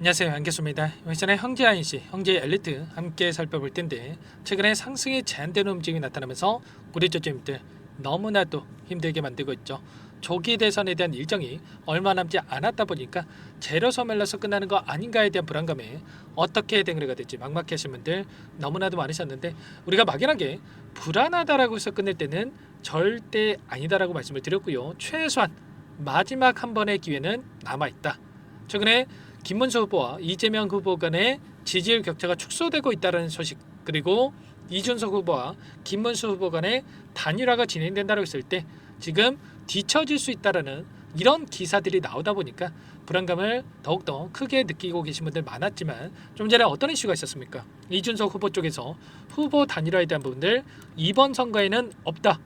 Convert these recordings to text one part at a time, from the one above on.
안녕하세요, 안개수입니다. 이번 시간에 형제 INC, 형제 엘리트 함께 살펴볼 텐데, 최근에 상승이 제한되는 움직임이 나타나면서 우리 조점들 너무나도 힘들게 만들고 있죠. 조기 대선에 대한 일정이 얼마 남지 않았다 보니까 재료 소멸로서 끝나는 거 아닌가에 대한 불안감에 어떻게 대응을 될지 막막해하신 분들 너무나도 많으셨는데, 우리가 막연하게 불안하다라고 해서 끝낼 때는 절대 아니다라고 말씀을 드렸고요. 최소한 마지막 한 번의 기회는 남아있다. 최근에 김문수 후보와 이재명 후보 간의 지지율 격차가 축소되고 있다는 소식, 그리고 이준석 후보와 김문수 후보 간의 단일화가 진행된다고 했을 때 지금 뒤처질 수 있다라는 이런 기사들이 나오다 보니까 불안감을 더욱더 크게 느끼고 계신 분들 많았지만, 좀 전에 어떤 이슈가 있었습니까? 이준석 후보 쪽에서 후보 단일화에 대한 부분들 이번 선거에는 없다,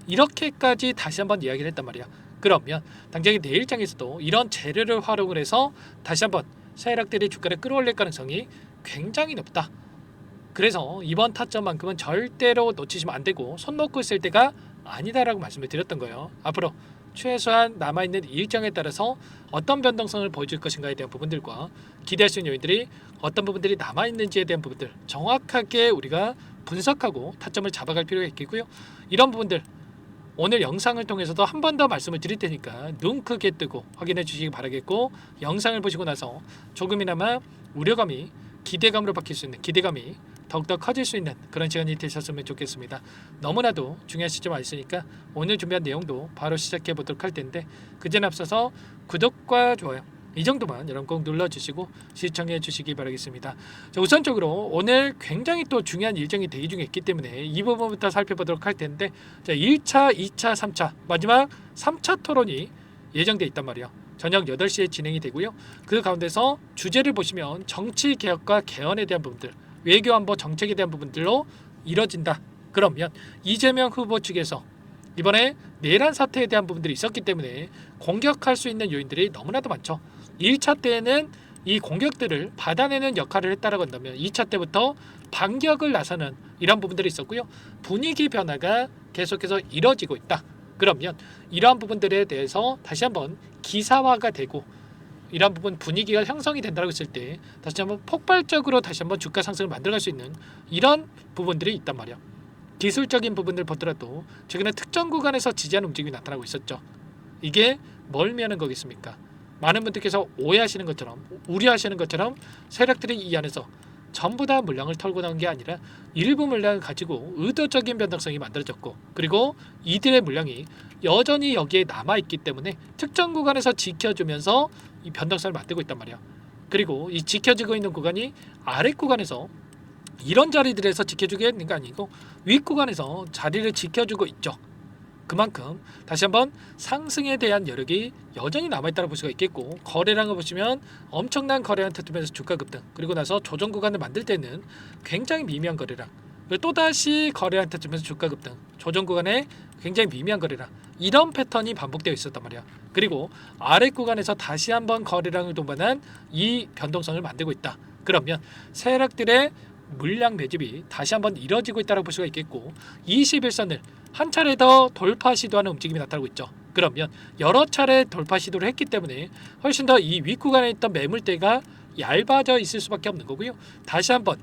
이렇게까지 다시 한번 이야기를 했단 말이야. 그러면 당장에 내일장에서도 이런 재료를 활용을 해서 다시 한번 세력들이 주가를 끌어올릴 가능성이 굉장히 높다. 그래서 이번 타점만큼은 절대로 놓치시면 안 되고 손 놓고 있을 때가 아니다라고 말씀을 드렸던 거예요. 앞으로 최소한 남아있는 일정에 따라서 어떤 변동성을 보여줄 것인가에 대한 부분들과 기대할 수 있는 요인들이 어떤 부분들이 남아있는지에 대한 부분들 정확하게 우리가 분석하고 타점을 잡아갈 필요가 있겠고요. 이런 부분들 오늘 영상을 통해서도 한 번 더 말씀을 드릴 테니까 눈 크게 뜨고 확인해 주시기 바라겠고, 영상을 보시고 나서 조금이나마 우려감이 기대감으로 바뀔 수 있는, 기대감이 더욱더 커질 수 있는 그런 시간이 되셨으면 좋겠습니다. 너무나도 중요한 시점 와 있으니까 오늘 준비한 내용도 바로 시작해 보도록 할 텐데, 그전에 앞서서 구독과 좋아요 이 정도만 여러분 꼭 눌러주시고 시청해 주시기 바라겠습니다. 자, 우선적으로 오늘 굉장히 또 중요한 일정이 대기 중에 있기 때문에 이 부분부터 살펴보도록 할 텐데, 자, 1차, 2차, 3차 마지막 3차 토론이 예정돼 있단 말이에요. 저녁 8시에 진행이 되고요. 그 가운데서 주제를 보시면 정치 개혁과 개헌에 대한 부분들, 외교 안보 정책에 대한 부분들로 이뤄진다. 그러면 이재명 후보 측에서 이번에 내란 사태에 대한 부분들이 있었기 때문에 공격할 수 있는 요인들이 너무나도 많죠. 1차 때에는 이 공격들을 받아내는 역할을 했다라고 한다면 2차 때부터 반격을 나서는 이런 부분들이 있었고요. 분위기 변화가 계속해서 이뤄지고 있다. 그러면 이러한 부분들에 대해서 다시 한번 기사화가 되고 이러한 부분 분위기가 형성이 된다고 했을 때 다시 한번 폭발적으로 다시 한번 주가 상승을 만들어갈 수 있는 이런 부분들이 있단 말이야. 기술적인 부분을 보더라도 최근에 특정 구간에서 지지하는 움직임이 나타나고 있었죠. 이게 뭘 의미하는 거겠습니까? 많은 분들께서 오해하시는 것처럼, 우려하시는 것처럼 세력들이 이 안에서 전부 다 물량을 털고 나온 게 아니라 일부 물량을 가지고 의도적인 변동성이 만들어졌고, 그리고 이들의 물량이 여전히 여기에 남아있기 때문에 특정 구간에서 지켜주면서 이 변동성을 만들고 있단 말이야. 그리고 이 지켜지고 있는 구간이 아래 구간에서 이런 자리들에서 지켜주게 있는 게 아니고 윗 구간에서 자리를 지켜주고 있죠. 그만큼 다시 한번 상승에 대한 여력이 여전히 남아있다고 볼 수가 있겠고, 거래량을 보시면 엄청난 거래량 터뜨리면서 주가 급등, 그리고 나서 조정 구간을 만들 때는 굉장히 미미한 거래량, 또다시 거래량 터뜨리면서 주가 급등, 조정 구간에 굉장히 미미한 거래량, 이런 패턴이 반복되어 있었단 말이야. 그리고 아래 구간에서 다시 한번 거래량을 동반한 이 변동성을 만들고 있다. 그러면 세력들의 물량 매집이 다시 한번 이뤄지고 있다고 볼 수가 있겠고, 21선을 한 차례 더 돌파 시도하는 움직임이 나타나고 있죠. 그러면 여러 차례 돌파 시도를 했기 때문에 훨씬 더 이 윗구간에 있던 매물대가 얇아져 있을 수밖에 없는 거고요. 다시 한번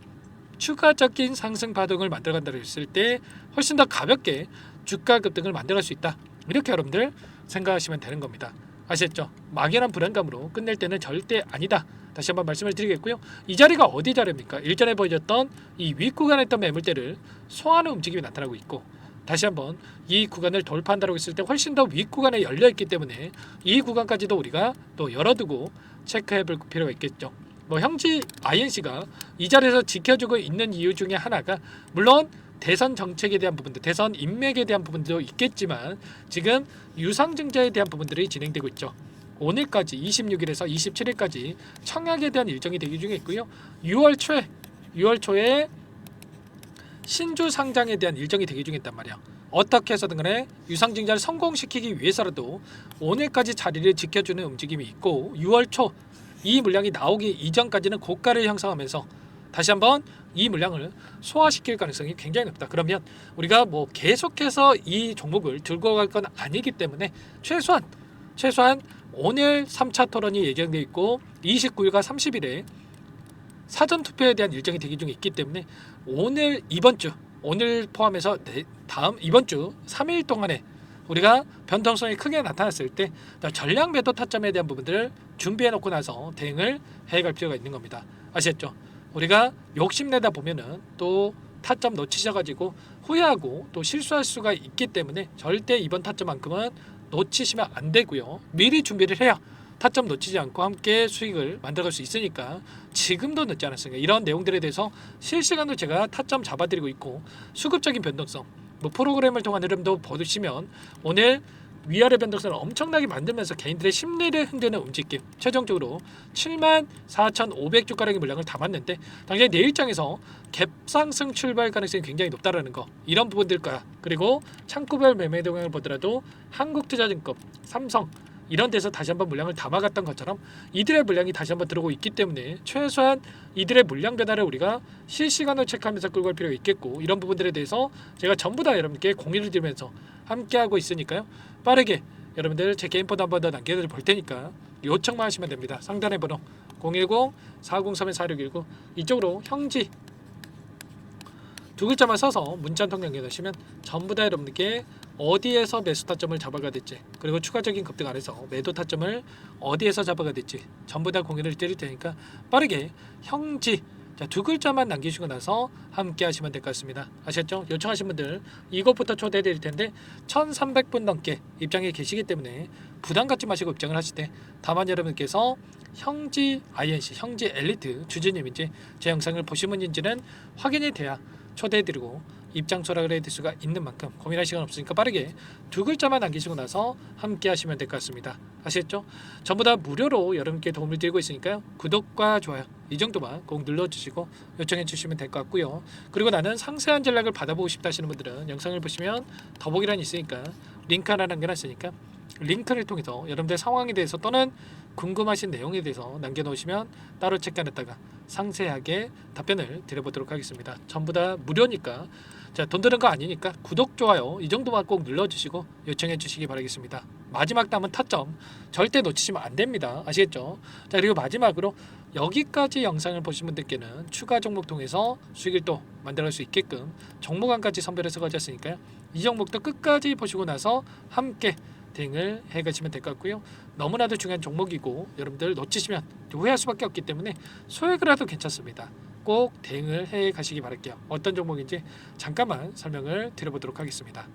추가적인 상승 파동을 만들어간다고 했을 때 훨씬 더 가볍게 주가 급등을 만들어갈 수 있다. 이렇게 여러분들 생각하시면 되는 겁니다. 아시겠죠? 막연한 불안감으로 끝낼 때는 절대 아니다. 다시 한번 말씀을 드리겠고요. 이 자리가 어디 자리입니까? 일전에 보여줬던 이 윗구간에 있던 매물대를 소화하는 움직임이 나타나고 있고, 다시 한번 이 구간을 돌파한다고 했을 때 훨씬 더 윗구간에 열려있기 때문에 이 구간까지도 우리가 또 열어두고 체크해 볼 필요가 있겠죠. 형지 INC가 이 자리에서 지켜주고 있는 이유 중에 하나가 물론 대선 정책에 대한 부분들, 대선 인맥에 대한 부분도 있겠지만 지금 유상증자에 대한 부분들이 진행되고 있죠. 오늘까지 26일에서 27일까지 청약에 대한 일정이 대기 중에 있고요. 6월 초에 신주 상장에 대한 일정이 대기 중에 있단 말이야. 어떻게 해서든 간에 유상증자를 성공시키기 위해서라도 오늘까지 자리를 지켜주는 움직임이 있고, 6월 초 이 물량이 나오기 이전까지는 고가를 형성하면서 다시 한번 이 물량을 소화시킬 가능성이 굉장히 높다. 그러면 우리가 계속해서 이 종목을 들고 갈 건 아니기 때문에 최소한 오늘 3차 토론이 예정돼 있고 29일과 30일에 사전 투표에 대한 일정이 대기 중에 있기 때문에 오늘 이번 주 오늘 포함해서 다음 이번 주 3일 동안에 우리가 변동성이 크게 나타났을 때 전략 매도 타점에 대한 부분들을 준비해 놓고 나서 대응을 해갈 필요가 있는 겁니다. 아시겠죠? 우리가 욕심내다 보면은 또 타점 놓치셔가지고 후회하고 또 실수할 수가 있기 때문에 절대 이번 타점만큼은 놓치시면 안 되고요. 미리 준비를 해야 타점 놓치지 않고 함께 수익을 만들어갈 수 있으니까 지금도 늦지 않았습니까? 이런 내용들에 대해서 실시간으로 제가 타점 잡아드리고 있고 수급적인 변동성 뭐 프로그램을 통한 흐름도 보시면 오늘 위아래 변동성을 엄청나게 만들면서 개인들의 심리를 흔드는 움직임 최종적으로 74,500주가량의 물량을 담았는데 당장 내일장에서 갭상승 출발 가능성이 굉장히 높다라는 거 이런 부분들과 그리고 창구별 매매 동향을 보더라도 한국투자증권, 삼성 이런 데서 다시 한번 물량을 담아갔던 것처럼 이들의 물량이 다시 한번 들어오고 있기 때문에 최소한 이들의 물량 변화를 우리가 실시간으로 체크하면서 끌고 갈 필요가 있겠고 이런 부분들에 대해서 제가 전부 다 여러분께 공유를 드리면서 함께하고 있으니까요. 빠르게 여러분들 제 개인 번호 한 번 더 남겨드릴 볼 테니까 요청만 하시면 됩니다. 상단의 번호 010-403-4619 이쪽으로 형지 두 글자만 써서 문자 한 통 남겨주시면 전부 다 여러분들께 어디에서 매수 타점을 잡아가 될지 그리고 추가적인 급등 안에서 매도 타점을 어디에서 잡아가 될지 전부 다 공유를 드릴 테니까 빠르게 형지 두 글자만 남기시고 나서 함께 하시면 될 것 같습니다. 아셨죠? 요청하신 분들 이것부터 초대해 드릴 텐데 1300분 넘게 입장에 계시기 때문에 부담 갖지 마시고 입장을 하실 때 다만 여러분께서 형지 INC 형지 엘리트 주주님인지 제 영상을 보신 분인지는 확인이 돼야 초대해드리고 입장 소락을 해드릴 수가 있는 만큼 고민할 시간 없으니까 빠르게 두 글자만 남기시고 나서 함께 하시면 될 것 같습니다. 아시겠죠? 전부 다 무료로 여러분께 도움을 드리고 있으니까요. 구독과 좋아요 이 정도만 꼭 눌러주시고 요청해 주시면 될 것 같고요. 그리고 나는 상세한 전략을 받아보고 싶다 하시는 분들은 영상을 보시면 더보기란이 있으니까 링크 하나 남겨놨으니까 링크를 통해서 여러분들 상황에 대해서 또는 궁금하신 내용에 대해서 남겨놓으시면 따로 체크해놨다가 상세하게 답변을 드려보도록 하겠습니다. 전부 다 무료니까 돈 드는 거 아니니까 구독, 좋아요 이 정도만 꼭 눌러주시고 요청해 주시기 바라겠습니다. 마지막 남은 타점 절대 놓치시면 안 됩니다. 아시겠죠? 자 그리고 마지막으로 여기까지 영상을 보신 분들께는 추가 종목 통해서 수익을 또 만들어갈 수 있게끔 종목안까지 선별해서 가졌으니까요. 이 종목도 끝까지 보시고 나서 함께 대응을 해가시면 될 것 같고요. 너무나도 중요한 종목이고 여러분들 놓치시면 후회할 수밖에 없기 때문에 소액을 해도 괜찮습니다. 꼭 대응을 해 가시기 바랄게요. 어떤 종목인지 잠깐만 설명을 드려보도록 하겠습니다.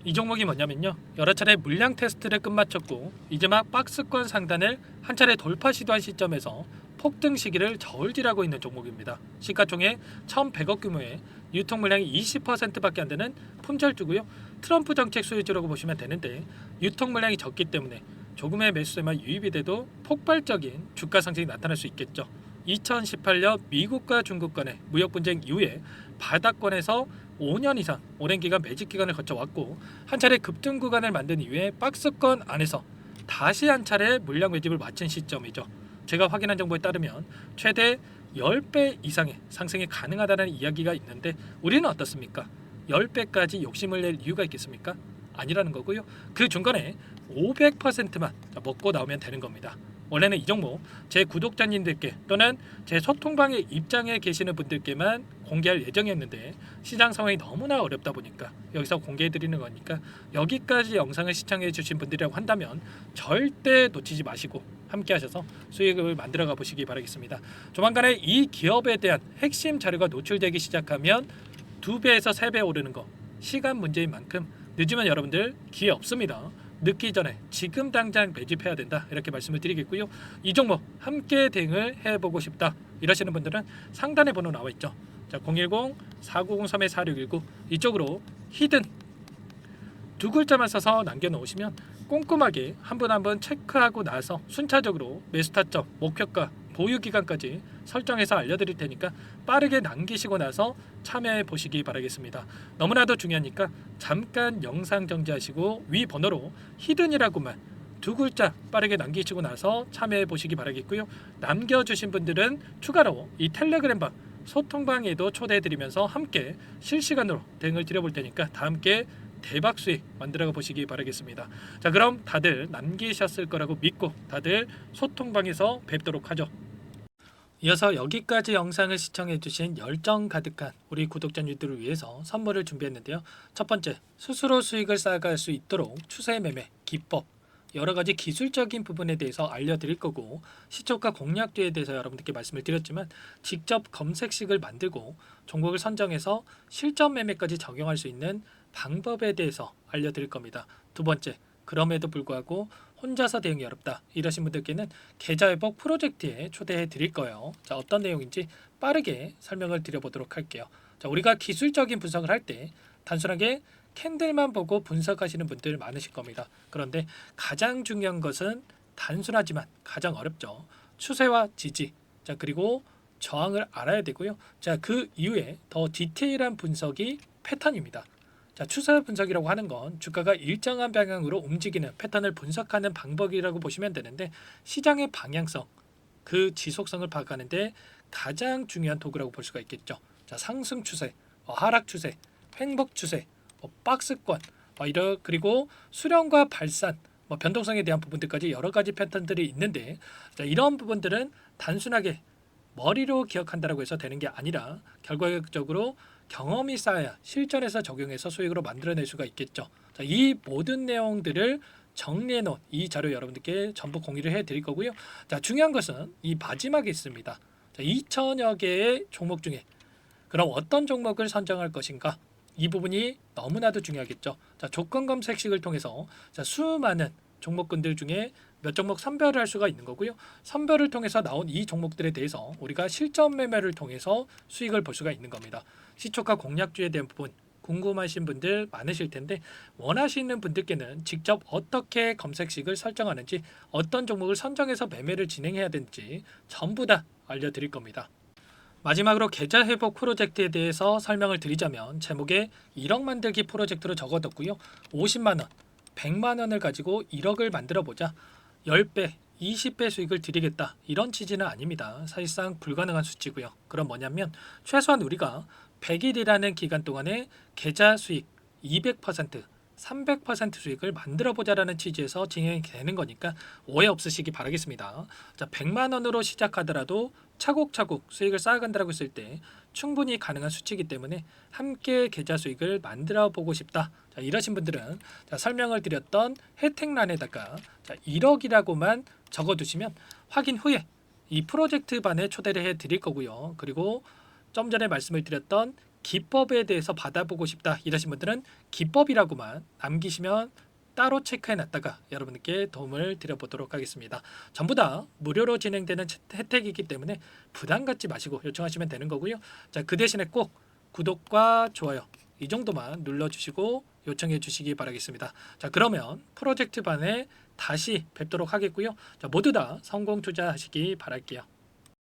이 종목이 뭐냐면요. 여러 차례 물량 테스트를 끝마쳤고 이제 막 박스권 상단을 한 차례 돌파 시도한 시점에서 폭등 시기를 저울질하고 있는 종목입니다. 시가총액 1,100억 규모의 유통 물량이 20%밖에 안 되는 품절주고요. 트럼프 정책 수혜주라고 보시면 되는데 유통 물량이 적기 때문에 조금의 매수세만 유입이 돼도 폭발적인 주가 상승이 나타날 수 있겠죠. 2018년 미국과 중국 간의 무역 분쟁 이후에 바닥권에서 5년 이상 오랜 기간 매집 기간을 거쳐왔고 한 차례 급등 구간을 만든 이후에 박스권 안에서 다시 한 차례 물량 매집을 마친 시점이죠. 제가 확인한 정보에 따르면 최대 10배 이상의 상승이 가능하다는 이야기가 있는데 우리는 어떻습니까? 10배까지 욕심을 낼 이유가 있겠습니까? 아니라는 거고요. 그 중간에 500%만 먹고 나오면 되는 겁니다. 원래는 이 종목 제 구독자님들께 또는 제 소통방에 입장에 계시는 분들께만 공개할 예정이었는데 시장 상황이 너무나 어렵다 보니까 여기서 공개해 드리는 거니까 여기까지 영상을 시청해 주신 분들이라고 한다면 절대 놓치지 마시고 함께 하셔서 수익을 만들어 가 보시기 바라겠습니다. 조만간에 이 기업에 대한 핵심 자료가 노출되기 시작하면 2배에서 3배 오르는 거 시간 문제인 만큼 늦으면 여러분들 기회 없습니다. 늦기 전에 지금 당장 매집해야 된다 이렇게 말씀을 드리겠고요. 이 종목 함께 대응을 해보고 싶다 이러시는 분들은 상단에 번호 나와 있죠. 자 010-4903-4619 이쪽으로 히든 두 글자만 써서 남겨놓으시면 꼼꼼하게 한 분 한 분 체크하고 나서 순차적으로 매수 타점, 목표가, 보유 기간까지 설정해서 알려드릴 테니까 빠르게 남기시고 나서 참여해 보시기 바라겠습니다. 너무나도 중요하니까 잠깐 영상 정지하시고 위 번호로 히든이라고만 두 글자 빠르게 남기시고 나서 참여해 보시기 바라겠고요. 남겨주신 분들은 추가로 이 텔레그램방 소통방에도 초대해드리면서 함께 실시간으로 대응을 드려볼 테니까 다 함께 대박 수익 만들어 보시기 바라겠습니다. 자, 그럼 다들 남기셨을 거라고 믿고 다들 소통방에서 뵙도록 하죠. 이어서 여기까지 영상을 시청해주신 열정 가득한 우리 구독자님들을 위해서 선물을 준비했는데요. 첫 번째, 스스로 수익을 쌓아갈 수 있도록 추세 매매 기법, 여러 가지 기술적인 부분에 대해서 알려드릴 거고, 시초가 공략주에 대해서 여러분들께 말씀을 드렸지만 직접 검색식을 만들고 종목을 선정해서 실전 매매까지 적용할 수 있는 방법에 대해서 알려드릴 겁니다. 두 번째, 그럼에도 불구하고 혼자서 대응이 어렵다 이러신 분들께는 계좌회복 프로젝트에 초대해 드릴 거예요. 자, 어떤 내용인지 빠르게 설명을 드려보도록 할게요. 자, 우리가 기술적인 분석을 할 때 단순하게 캔들만 보고 분석하시는 분들 많으실 겁니다. 그런데 가장 중요한 것은 단순하지만 가장 어렵죠. 추세와 지지, 자, 그리고 저항을 알아야 되고요. 자, 그 이후에 더 디테일한 분석이 패턴입니다. 자, 추세 분석이라고 하는 건 주가가 일정한 방향으로 움직이는 패턴을 분석하는 방법이라고 보시면 되는데, 시장의 방향성, 그 지속성을 파악하는데 가장 중요한 도구라고 볼 수가 있겠죠. 자, 상승 추세, 하락 추세, 횡복 추세, 박스권, 그리고 수렴과 발산, 변동성에 대한 부분들까지 여러 가지 패턴들이 있는데, 자, 이런 부분들은 단순하게 머리로 기억한다라고 해서 되는 게 아니라 결과적으로 경험이 쌓아야 실전에서 적용해서 수익으로 만들어낼 수가 있겠죠. 자, 이 모든 내용들을 정리해 놓은 이 자료 여러분들께 전부 공유를 해 드릴 거고요. 자, 중요한 것은 이 마지막에 있습니다. 자, 2천여 개의 종목 중에 그럼 어떤 종목을 선정할 것인가? 이 부분이 너무나도 중요하겠죠. 자, 조건 검색식을 통해서 자, 수많은 종목군들 중에 몇 종목 선별을 할 수가 있는 거고요. 선별을 통해서 나온 이 종목들에 대해서 우리가 실전 매매를 통해서 수익을 볼 수가 있는 겁니다. 시초가 공략주에 대한 부분 궁금하신 분들 많으실 텐데, 원하시는 분들께는 직접 어떻게 검색식을 설정하는지, 어떤 종목을 선정해서 매매를 진행해야 되는지 전부 다 알려드릴 겁니다. 마지막으로 계좌 회복 프로젝트에 대해서 설명을 드리자면, 제목에 1억 만들기 프로젝트로 적어뒀고요. 50만 원, 100만 원을 가지고 1억을 만들어 보자. 10배, 20배 수익을 드리겠다. 이런 취지는 아닙니다. 사실상 불가능한 수치고요. 그럼 뭐냐면 최소한 우리가 100일이라는 기간 동안에 계좌 수익 200%, 300% 수익을 만들어 보자라는 취지에서 진행이 되는 거니까 오해 없으시기 바라겠습니다. 자, 100만 원으로 시작하더라도 차곡차곡 수익을 쌓아간다고 했을 때 충분히 가능한 수치이기 때문에 함께 계좌 수익을 만들어 보고 싶다. 자, 이러신 분들은 자, 설명을 드렸던 혜택란에다가 자, 1억이라고만 적어두시면 확인 후에 이 프로젝트 반에 초대를 해 드릴 거고요. 그리고 좀 전에 말씀을 드렸던 기법에 대해서 받아보고 싶다 이러신 분들은 기법이라고만 남기시면 따로 체크해 놨다가 여러분께 도움을 드려보도록 하겠습니다. 전부 다 무료로 진행되는 혜택이기 때문에 부담 갖지 마시고 요청하시면 되는 거고요. 자, 그 대신에 꼭 구독과 좋아요 이 정도만 눌러주시고 요청해 주시기 바라겠습니다. 자, 그러면 프로젝트 반에 다시 뵙도록 하겠고요. 자, 모두 다 성공 투자하시기 바랄게요.